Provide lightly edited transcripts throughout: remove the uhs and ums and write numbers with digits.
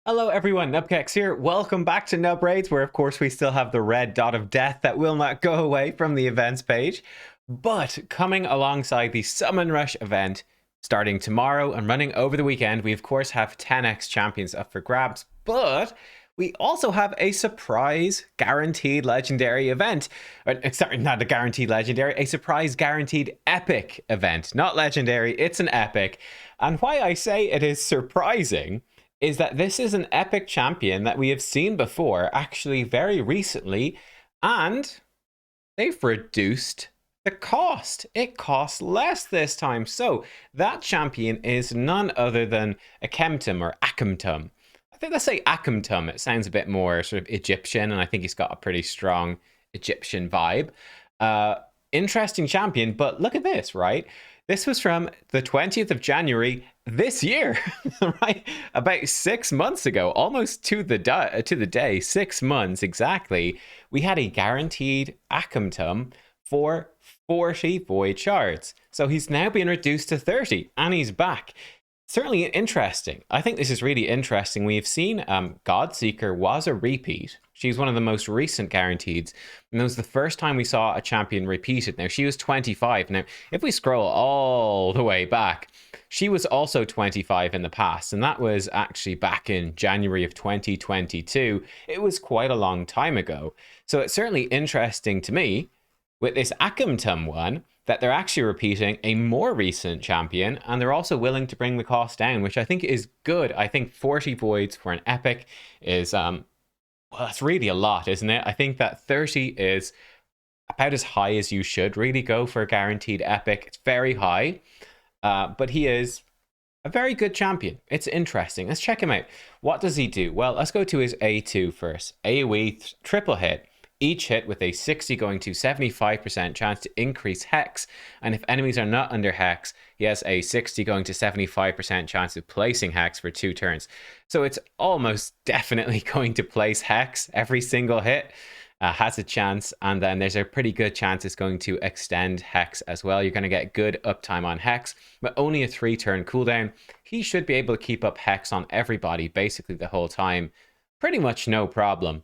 Hello everyone, nubkeks here. Welcome back to Nub Raids, where of course we still have the red dot of death that will not go away from the events page. But coming alongside the Summon Rush event, starting tomorrow and running over the weekend, we of course have 10x champions up for grabs, but we also have a surprise guaranteed legendary event. Sorry, not a guaranteed legendary, a surprise guaranteed epic event. Not legendary, it's an epic. And why I say it is surprising is that this is an epic champion that we have seen before, actually very recently, and they've reduced the cost. It costs less this time. So that champion is none other than Akemtum or Akemtum. I think let's say Akemtum. It sounds a bit more sort of Egyptian, and I think he's got a pretty strong Egyptian vibe. Interesting champion, but look at this, right? This was from the 20th of January this year, right? About 6 months ago, almost to the day, 6 months exactly. We had a guaranteed Akemtum for 40 void shards. So he's now been reduced to 30 and he's back. Certainly interesting. I think this is really interesting. We've seen Godseeker was a repeat. She's one of the most recent guaranteeds. And it was the first time we saw a champion repeated. Now, she was 25. Now, if we scroll all the way back, she was also 25 in the past. And that was actually back in January of 2022. It was quite a long time ago. So it's certainly interesting to me with this Akemtum one that they're actually repeating a more recent champion, and they're also willing to bring the cost down, which I think is good. I think 40 voids for an epic is, well, that's really a lot, isn't it? I think that 30 is about as high as you should really go for a guaranteed epic. It's very high, but he is a very good champion. It's interesting. Let's check him out. What does he do? Well, let's go to his A2 first. AoE triple hit. Each hit with a 60 going to 75% chance to increase hex, and if enemies are not under hex, he has a 60 going to 75% chance of placing hex for 2 turns. So it's almost definitely going to place hex. Every single hit has a chance, and then there's a pretty good chance it's going to extend hex as well. You're going to get good uptime on hex, but only a 3-turn cooldown. He should be able to keep up hex on everybody basically the whole time. Pretty much no problem.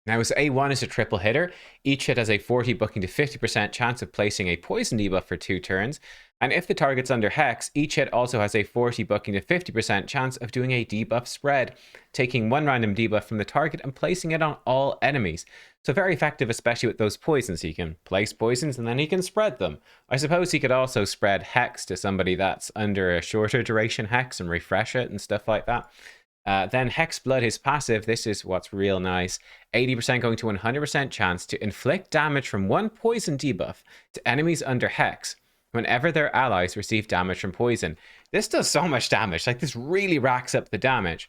Now, his A1 is a triple hitter. Each hit has a 40 booking to 50% chance of placing a poison debuff for 2 turns. And if the target's under hex, each hit also has a 40 booking to 50% chance of doing a debuff spread, taking 1 random debuff from the target and placing it on all enemies. So very effective, especially with those poisons. He can place poisons and then he can spread them. I suppose he could also spread hex to somebody that's under a shorter duration hex and refresh it and stuff like that. Then Hex Blood, his passive, this is what's real nice. 80% going to 100% chance to inflict damage from 1 poison debuff to enemies under Hex whenever their allies receive damage from poison. This does so much damage. Like, this really racks up the damage.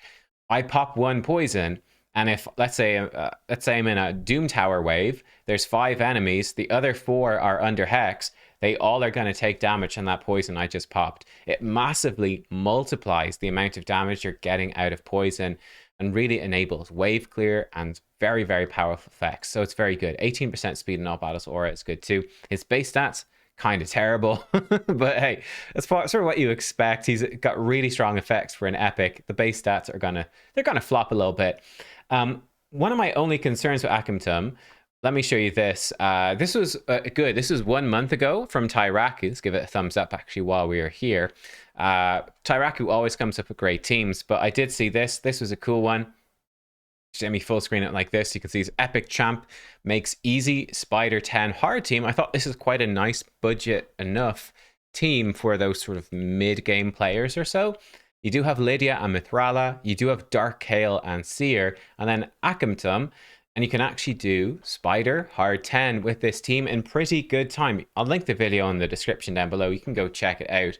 I pop 1 poison, and if, let's say I'm in a Doom Tower wave, there's 5 enemies, the other 4 are under Hex, they all are going to take damage on that poison I just popped. It massively multiplies the amount of damage you're getting out of poison and really enables wave clear and very, very powerful effects. So it's very good. 18% speed in all battles aura is good too. His base stats, kind of terrible, but hey, that's sort of what you expect. He's got really strong effects for an epic. The base stats are they're gonna flop a little bit. One of my only concerns with Akemtum, let me show you this. This was good. This was 1 month ago from Tyraku. Let's give it a thumbs up actually while we are here. Tyraku always comes up with great teams, but I did see this. This was a cool one. Let me full screen it like this. You can see his epic champ makes easy spider 10 hard team. I thought this is quite a nice budget enough team for those sort of mid-game players or so. You do have Lydia and Mithrala. You do have Dark Kale and Seer, and then Akemtum. And you can actually do Spider Hard 10 with this team in pretty good time. I'll link the video in the description down below. You can go check it out.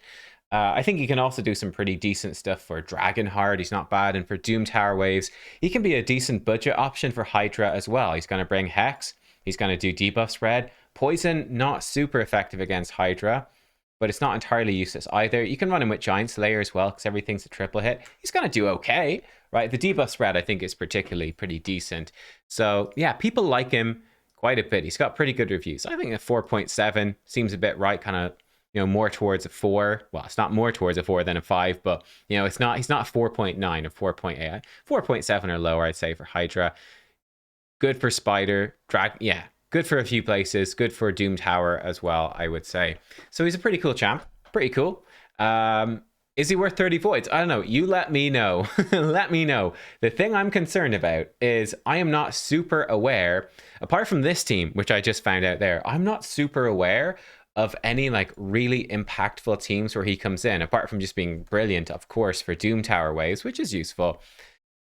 I think you can also do some pretty decent stuff for Dragon Hard. He's not bad. And for Doom Tower Waves, he can be a decent budget option for Hydra as well. He's going to bring Hex. He's going to do debuff spread. Poison, not super effective against Hydra, but it's not entirely useless either. You can run him with Giant Slayer as well because everything's a triple hit. He's going to do okay. Right, the debuff spread I think is particularly pretty decent. So yeah, people like him quite a bit. He's got pretty good reviews. I think a 4.7 seems a bit right, kind of more towards a 4. Well, it's not more towards a 4 than a 5, but he's not 4.9 or 4.8. 4.7 or lower, I'd say, for Hydra. Good for Spider, yeah, good for a few places, good for Doom Tower as well, I would say. So he's a pretty cool champ, pretty cool. Is he worth 30 voids? I don't know. You let me know. Let me know. The thing I'm concerned about is I am not super aware, apart from this team, which I just found out there, I'm not super aware of any like really impactful teams where he comes in, apart from just being brilliant, of course, for Doom Tower waves, which is useful.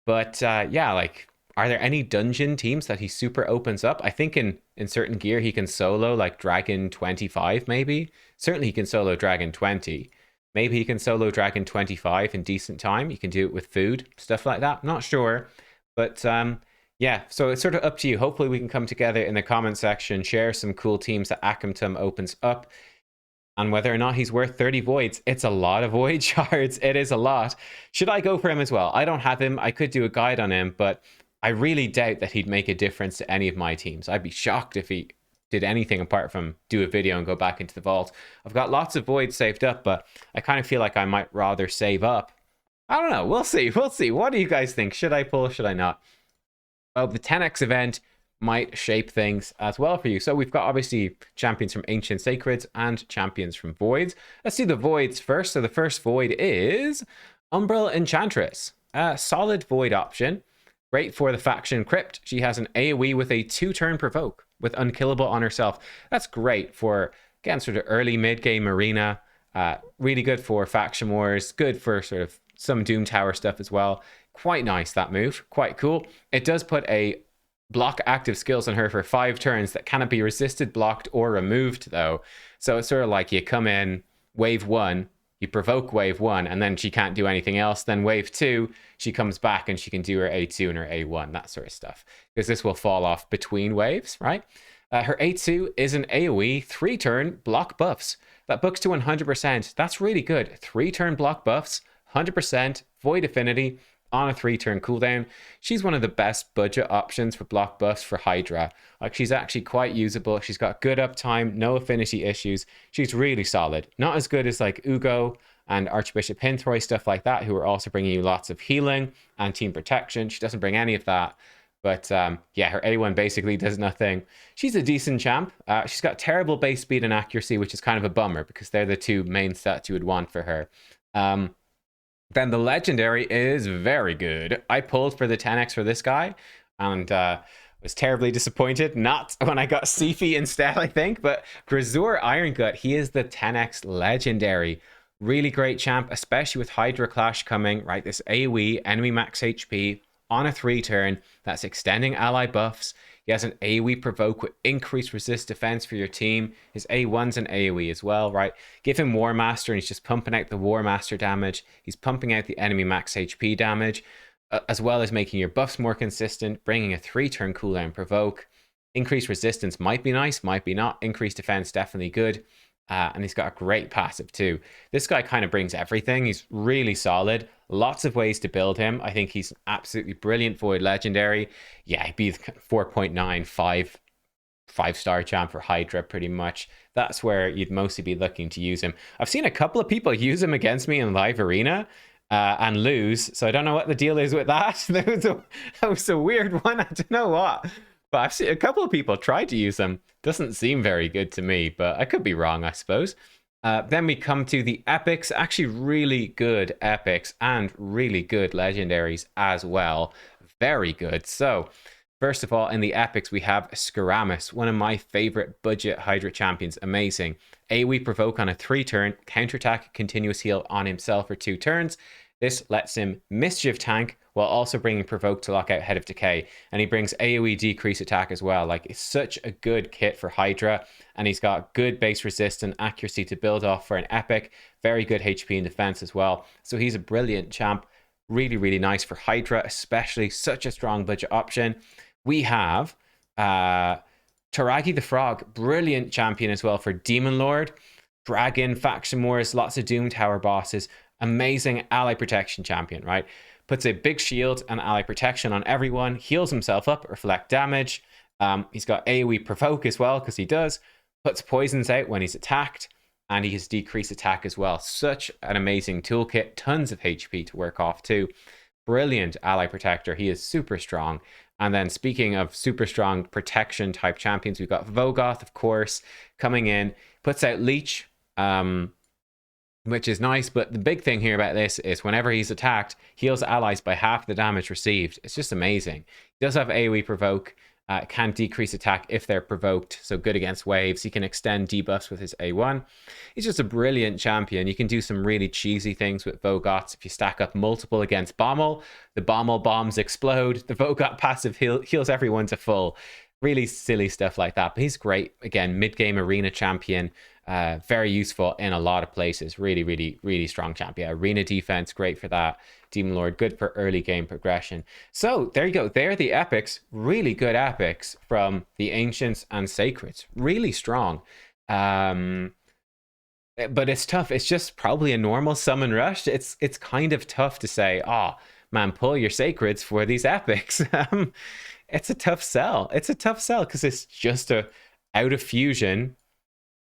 But yeah, like, are there any dungeon teams that he super opens up? I think in certain gear he can solo like Dragon 25 maybe. Certainly he can solo Dragon 20. Maybe he can solo Dragon 25 in decent time. You can do it with food, stuff like that. Not sure. But yeah, so it's sort of up to you. Hopefully we can come together in the comment section, share some cool teams that Akemtum opens up, and whether or not he's worth 30 voids. It's a lot of void shards. It is a lot. Should I go for him as well? I don't have him. I could do a guide on him, but I really doubt that he'd make a difference to any of my teams. I'd be shocked if he did anything apart from do a video and go back into the vault. I've got lots of voids saved up, but I kind of feel like I might rather save up. I don't know. We'll see. We'll see. What do you guys think? Should I pull? Should I not? Well, the 10x event might shape things as well for you. So we've got obviously champions from Ancient Sacreds and champions from Voids. Let's see the Voids first. So the first Void is Umbral Enchantress. A solid Void option. Great for the faction Crypt. She has an AoE with a 2-turn provoke with unkillable on herself. That's great for, again, sort of early mid-game arena. Really good for faction wars. Good for sort of some Doom Tower stuff as well. Quite nice, that move. Quite cool. It does put a block active skills on her for 5 turns that cannot be resisted, blocked, or removed, though. So it's sort of like you come in wave 1, you provoke wave 1, and then she can't do anything else. Then wave 2, she comes back and she can do her A2 and her A1, that sort of stuff. Because this will fall off between waves, right? Her A2 is an AoE 3-turn block buffs. That books to 100%. That's really good. 3-turn block buffs, 100%, void affinity, on a 3-turn cooldown. She's one of the best budget options for block buffs for Hydra. Like, she's actually quite usable. She's got good uptime, no affinity issues. She's really solid. Not as good as like Ugo and Archbishop Hinthroy, stuff like that, who are also bringing you lots of healing and team protection. She doesn't bring any of that. But yeah, her A1 basically does nothing. She's a decent champ. She's got terrible base speed and accuracy, which is kind of a bummer because they're the 2 main stats you would want for her. Then the legendary is very good. I pulled for the 10x for this guy and was terribly disappointed. Not when I got Sifi instead, I think. But Grazur Irongut, he is the 10x legendary. Really great champ, especially with Hydra Clash coming, right? This AoE, enemy max HP, on a 3-turn. That's extending ally buffs. He has an AoE provoke with increased resist defense for your team. His A1's an AoE as well, right? Give him War Master and he's just pumping out the War Master damage. He's pumping out the enemy max HP damage, as well as making your buffs more consistent, bringing a 3-turn cooldown provoke. Increased resistance might be nice, might be not. Increased defense, definitely good. And he's got a great passive too. This guy kind of brings everything. He's really solid. Lots of ways to build him. I think he's absolutely brilliant Void Legendary. Yeah, he'd be 4.95 5-star champ for Hydra pretty much. That's where you'd mostly be looking to use him. I've seen a couple of people use him against me in live arena and lose. So I don't know what the deal is with that. That was a weird one. I don't know what. But I've seen a couple of people try to use them. Doesn't seem very good to me, but I could be wrong, I suppose. Then we come to the epics. Actually, really good epics and really good legendaries as well. Very good. So, first of all, in the epics, we have Skaramis, one of my favorite budget Hydra champions. Amazing. AoE provoke on a 3-turn, counterattack, continuous heal on himself for 2 turns. This lets him mischief tank while also bringing provoke to lock out Head of Decay. And he brings AoE decrease attack as well. Like, it's such a good kit for Hydra. And he's got good base resist and accuracy to build off for an epic. Very good HP and defense as well. So he's a brilliant champ. Really, really nice for Hydra, especially such a strong budget option. We have Taragi the Frog. Brilliant champion as well for Demon Lord. Dragon, Faction Wars, lots of Doom Tower bosses. Amazing ally protection champion, right? Puts a big shield and ally protection on everyone, heals himself up, reflect damage. He's got AoE provoke as well, because he does. Puts poisons out when he's attacked. and he has decreased attack as well. Such an amazing toolkit, tons of HP to work off too. Brilliant ally protector. He is super strong. And then speaking of super strong protection type champions, we've got Vogoth, of course, coming in, puts out Leech, which is nice. But the big thing here about this is whenever he's attacked, heals allies by half the damage received. It's just amazing. He does have AoE provoke, can decrease attack if they're provoked, so good against waves. He can extend debuffs with his A1. He's just a brilliant champion. You can do some really cheesy things with Vogoths. If you stack up multiple against Bommel, the Bommel bombs explode. The Vogoth passive heals everyone to full. Really silly stuff like that. But he's great. Again, mid-game arena champion. Very useful in a lot of places. Really, really, really strong champion. Arena defense, great for that. Demon Lord, good for early game progression. So there you go. There are the epics. Really good epics from the Ancients and Sacreds. Really strong. But it's tough. It's just probably a normal summon rush. It's kind of tough to say, oh, man, pull your Sacreds for these epics. It's a tough sell. It's a tough sell because it's just a out of fusion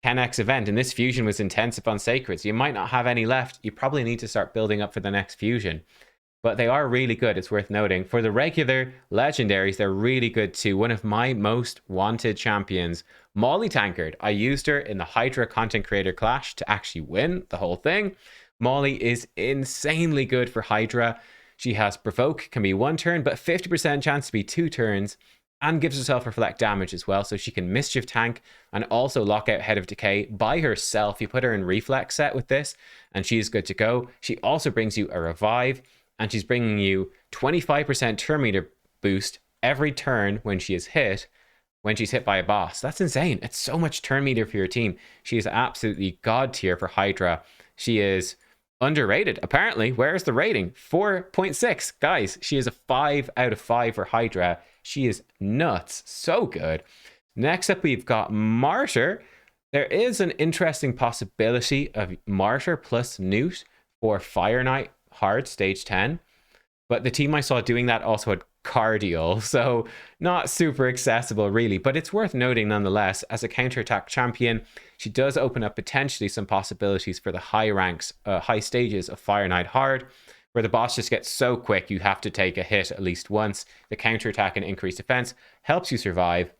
10x event, and this fusion was intensive on Sacreds. You might not have any left. You probably need to start building up for the next fusion. But they are really good, it's worth noting. For the regular legendaries, they're really good too. One of my most wanted champions, Molly Tankard. I used her in the Hydra Content Creator Clash to actually win the whole thing. Molly is insanely good for Hydra. She has Provoke, can be 1 turn, but 50% chance to be 2 turns. And gives herself reflect damage as well, so she can mischief tank and also lock out Head of Decay by herself. You put her in reflex set with this and she's good to go. She also brings you a revive, and she's bringing you 25% turn meter boost every turn when she is hit, when she's hit by a boss. That's insane. It's so much turn meter for your team. She is absolutely god tier for Hydra. She is underrated, apparently. Where's the rating? 4.6. Guys, she is a 5 out of 5 for Hydra. She is nuts. So good. Next up, we've got Martyr. There is an interesting possibility of Martyr plus Newt for Fire Knight Hard Stage 10. But the team I saw doing that also had Cardial, so not super accessible really. But it's worth noting nonetheless, as a counterattack champion, she does open up potentially some possibilities for the high ranks, high stages of Fire Knight Hard, where the boss just gets so quick you have to take a hit at least once. The counterattack and increased defense helps you survive,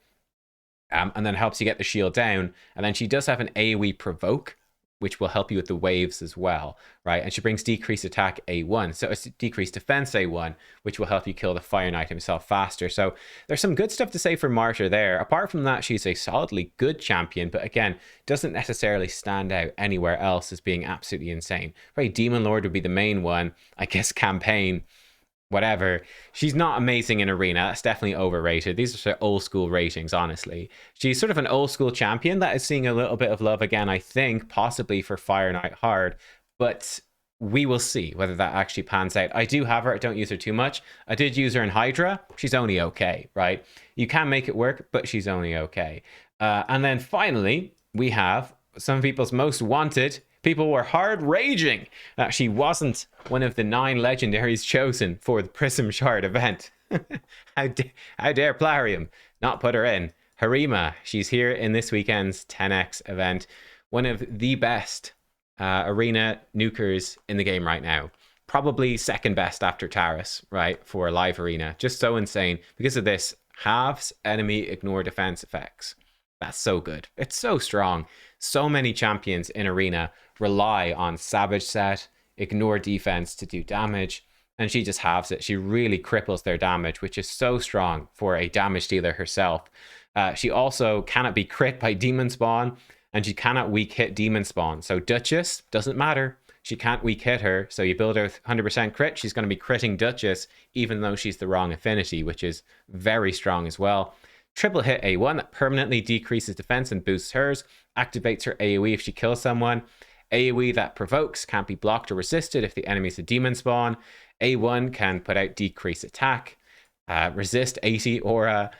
and then helps you get the shield down. And then she does have an AoE provoke, which will help you with the waves as well, right? And she brings decreased attack A1, so it's decreased defense A1, which will help you kill the Fire Knight himself faster. So there's some good stuff to say for Martyr there. Apart from that, she's a solidly good champion, but again, doesn't necessarily stand out anywhere else as being absolutely insane. Right, Demon Lord would be the main one. I guess campaign, whatever. She's not amazing in arena. That's definitely overrated. These are old school ratings, honestly. She's sort of an old school champion that is seeing a little bit of love again, I think, possibly for Fire Knight Hard, but we will see whether that actually pans out. I do have her. I don't use her too much. I did use her in Hydra. She's only okay, right? You can make it work, but she's only okay. And then finally, we have some people's most wanted. People were hard raging that she wasn't one of the 9 legendaries chosen for the Prism Shard event. How dare Plarium not put her in? Harima, she's here in this weekend's 10x event. One of the best arena nukers in the game right now. Probably second best after Taris, right, for live arena. Just so insane. Because of this, halves enemy ignore defense effects. That's so good. It's so strong. So many champions in arena rely on Savage Set, ignore defense to do damage, and she just halves it. She really cripples their damage, which is so strong for a damage dealer herself. She also cannot be crit by Demon Spawn, and she cannot weak hit Demon Spawn. So Duchess, doesn't matter. She can't weak hit her, so you build her with 100% crit, she's going to be critting Duchess, even though she's the wrong affinity, which is very strong as well. Triple hit A1 that permanently decreases defense and boosts hers, activates her AoE if she kills someone. AoE that provokes, can't be blocked or resisted if the enemy's a demon spawn. A1 can put out decreased attack, resist 80 aura,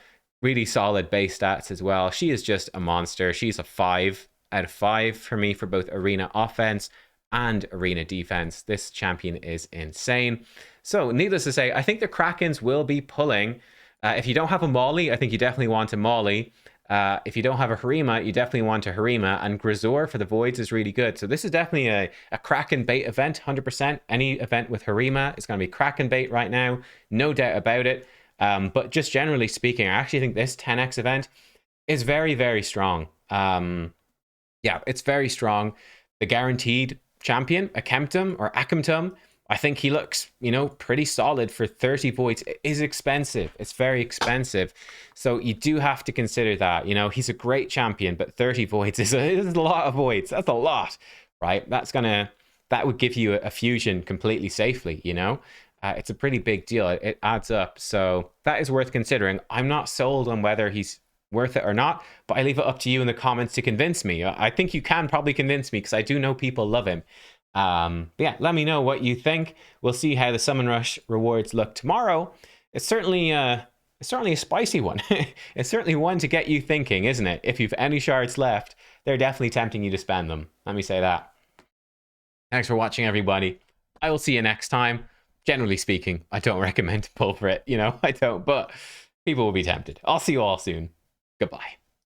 really solid base stats as well. She is just a monster. She's a 5 out of 5 for me for both arena offense and arena defense. This champion is insane. So needless to say, I think the Krakens will be pulling. If you don't have a Molly, I think you definitely want a Molly. If you don't have a Harima, you definitely want a Harima, and Grisor for the Voids is really good. So this is definitely a Kraken bait event, 100%. Any event with Harima is going to be Kraken bait right now, no doubt about it. But just generally speaking, I actually think this 10x event is very, very strong. Yeah, it's very strong. The guaranteed champion, Akemtum, I think he looks, pretty solid for 30 voids. It is expensive. It's very expensive. So you do have to consider that. He's a great champion, but 30 voids is a lot of voids. That's a lot, right? That would give you a fusion completely safely, It's a pretty big deal. It adds up. So that is worth considering. I'm not sold on whether he's worth it or not, but I leave it up to you in the comments to convince me. I think you can probably convince me because I do know people love him. Yeah, let me know what you think. We'll see how the Summon Rush rewards look tomorrow. It's certainly a spicy one. It's certainly one to get you thinking, isn't it? If you've any shards left, they're definitely tempting you to spend them. Let me say that. Thanks for watching, everybody. I will see you next time. Generally speaking, I don't recommend to pull for it. I don't, but people will be tempted. I'll see you all soon. Goodbye.